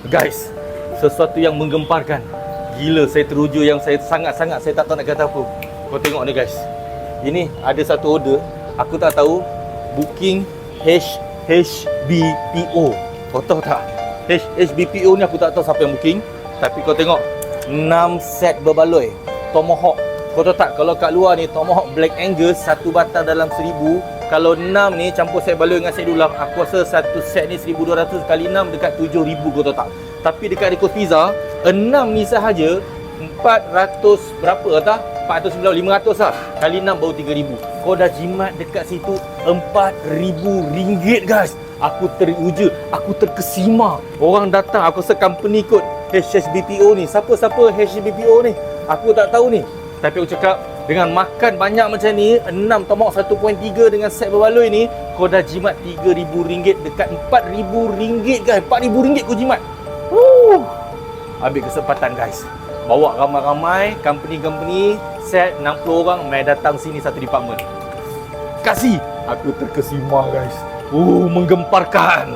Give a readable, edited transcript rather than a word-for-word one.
Guys, sesuatu yang menggemparkan. Gila, saya teruja yang saya sangat-sangat saya tak tahu nak kata apa. Kau tengok ni guys. Ini ada satu order, aku tak tahu booking HBPO. Kau tahu tak? HBPO ni aku tak tahu siapa yang booking. Tapi kau tengok 6 set berbaloi Tomahawk. Kau tahu tak, kalau kat luar ni Tomahawk Black Angus satu batang dalam 1000. Kalau 6 ni campur set baloi dengan set dulang, aku rasa satu set ni 1200 kali 6 dekat 7000. Kau tahu tak? Tapi dekat Rico's Pizza 6 ni sahaja 400 berapa tak? 490, 500 lah. Kali 6 baru 3000. Kau dah jimat dekat situ 4000 ringgit guys. Aku teruja, aku terkesima. Orang datang, aku rasa company kot HBPO ni. Siapa-siapa HBPO ni? Aku tak tahu ni. Tapi aku cakap, dengan makan banyak macam ni, 6 tomahawk 1.3 dengan set berbaloi ni, kau dah jimat 3000 ringgit dekat 4000 ringgit guys. 4000 ringgit kau jimat. Ambil kesempatan guys. Bawa ramai-ramai, company-company, set 60 orang, mai datang sini satu department. Kasih. Aku terkesima guys. Menggemparkan.